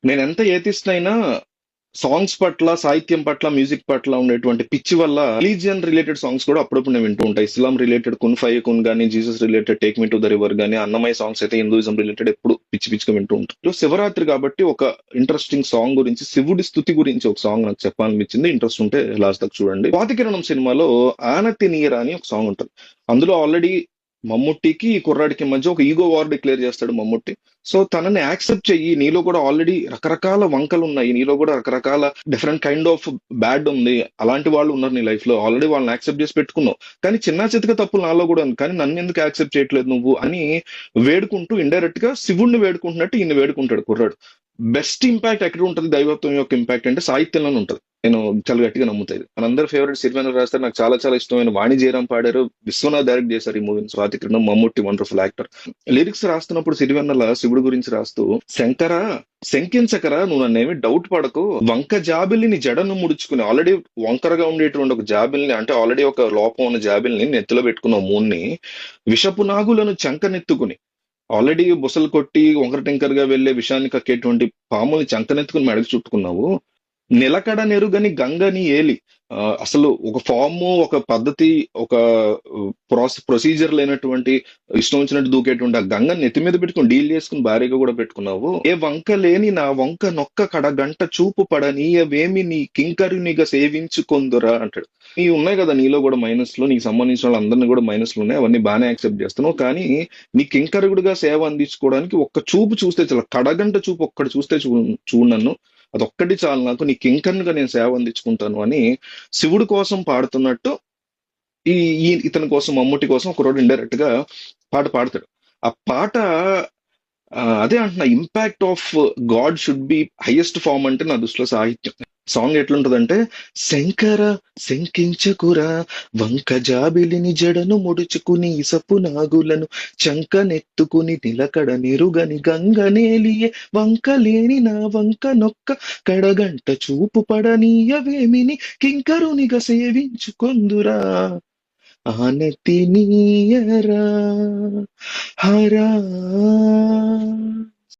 నేనెంత ఏతిస్ట్ అయినా సాంగ్స్ పట్ల, సాహిత్యం పట్ల, మ్యూజిక్ పట్ల ఉండేటువంటి పిచ్చి వల్ల రిలీజియన్ రిలేటెడ్ సాంగ్స్ కూడా అప్పుడప్పుడు నేను వింటూ ఉంటాయి. ఇస్లాం రిలేటెడ్ కున్ ఫయ కున్ గానీ, Jesus related take me to the river గానీ, అన్నమయ్య సాంగ్స్ అయితే హిందూయిజం రిలేటెడ్ ఎప్పుడు పిచ్చి పిచ్చిగా వింటూ ఉంటాను. ఈరోజు శివరాత్రి కాబట్టి ఒక ఇంట్రెస్టింగ్ సాంగ్ గురించి, శివుడి స్తుతి గురించి ఒక సాంగ్ నాకు చెప్పాలనిపించింది. ఇంట్రెస్ట్ ఉంటే లాస్ట్ దాకా చూడండి. స్వాతికిరణం సినిమాలో ఆనతి నీరా అని ఒక సాంగ్ ఉంటుంది. అందులో ఆల్రెడీ మమ్ముట్టికి ఈ కుర్రాడికి మధ్య ఒక ఈగో వార్ డిక్లేర్ చేస్తాడు మమ్ముట్టి. సో తనని యాక్సెప్ట్ చెయ్యి, నీలో కూడా ఆల్రెడీ రకరకాల వంకలు ఉన్నాయి, నీలో కూడా రకరకాల డిఫరెంట్ కైండ్ ఆఫ్ బ్యాడ్ ఉంది, అలాంటి వాళ్ళు ఉన్నారు నీ లైఫ్ లో, ఆల్రెడీ వాళ్ళని యాక్సెప్ట్ చేసి పెట్టుకున్నావు, కానీ చిన్న చితక తప్పులు నాలో కూడా ఉంది, కానీ నన్ను ఎందుకు యాక్సెప్ట్ చేయట్లేదు నువ్వు అని వేడుకుంటూ ఇండైరెక్ట్ గా శివుణ్ణి వేడుకుంటున్నట్టు ఈయన వేడుకుంటాడు కుర్రాడు. బెస్ట్ ఇంపాక్ట్ ఎక్కడ ఉంటుంది దైవత్వం యొక్క ఇంపాక్ట్ అంటే సాహిత్యంలోనే ఉంటుంది. నేను చాలా గట్టిగా నమ్ముతాయి. మనందరి ఫేవరెట్ సిరివెన్నెల రాస్తారు, నాకు చాలా చాలా ఇష్టమైన వాణి జయరాం పాడారు, విశ్వనాథ్ డైరెక్ట్ చేశారు ఈ మూవీని, స్వాతి కిరణం, మమ్ముట్టి వండర్ఫుల్ యాక్టర్. లిరిక్స్ రాస్తున్నప్పుడు సిరివెన్నెల శివుడు గురించి రాస్తూ, శంకర శంకించకరా నువ్వు నన్నేమి డౌట్ పడకు, వంక జాబిల్ని జడను ముడుచుకుని, ఆల్రెడీ వంకరగా ఉండేటువంటి ఒక జాబిల్ని, అంటే ఆల్రెడీ ఒక లోపం ఉన్న జాబిల్ని నెత్తిలో పెట్టుకున్న మూన్ని, విషపు నాగులను చంకనెత్తుకుని, ఆల్రెడీ బుసలు కొట్టి వంకర టింకర్ గా వెళ్లే విషయాన్ని కక్కేటువంటి పాముల్ని చంకనెత్తుకుని మెడకు చుట్టుకున్నావు, నిలకడ నెరుగని గంగని ఏలి. అసలు ఒక ఫామ్, ఒక పద్ధతి, ఒక ప్రొసీజర్ లేనటువంటి ఇష్టం వచ్చినట్టు దూకేటువంటి ఆ గంగని నెత్తి మీద పెట్టుకుని డీల్ చేసుకుని భారీగా కూడా పెట్టుకున్నావు, ఏ వంక లేని నా వంక నొక్క కడగంట చూపు పడనీయవేమి నీ కింకరునిగా సేవించుకొందురా అంటాడు. నీ ఉన్నాయి కదా నీలో కూడా మైనస్లు, నీకు సంబంధించిన వాళ్ళందరినీ కూడా మైనస్లు ఉన్నాయి, అవన్నీ బాగానే యాక్సెప్ట్ చేస్తున్నావు, కానీ నీ కింకరుడిగా సేవ అందించుకోవడానికి ఒక్క చూపు చూస్తే చాలా, కడగంట చూపు ఒక్కటి చూస్తే చూడు నన్ను, అదొక్కటి చాలు నాకు, నీ కింకర్నిగా నేను సేవ అందించుకుంటాను అని శివుడి కోసం పాడుతున్నట్టు ఈ ఇతని కోసం, మమ్ముట్టి కోసం ఒక రోడ్ ఇండైరెక్ట్ గా పాట పాడతాడు. ఆ పాట అదే అంటున్నా, impact of God should be highest form అంటే నా దృష్టిలో సాహిత్యం. సాంగ్ ఎట్లుంటదంటే, శంకర శంకించకురా, వంక జాబిలిని జడను ముడుచుకుని, ఇసపు నాగులను చంకనెత్తుకుని, నిలకడ నిరుగని గంగనేలియే వంకలేని నా వంక నొక్క కడగంట చూపు పడనీయవేమిని కింకరునిగా సేవించుకొందురా, ఆనతి నీయరా హరా.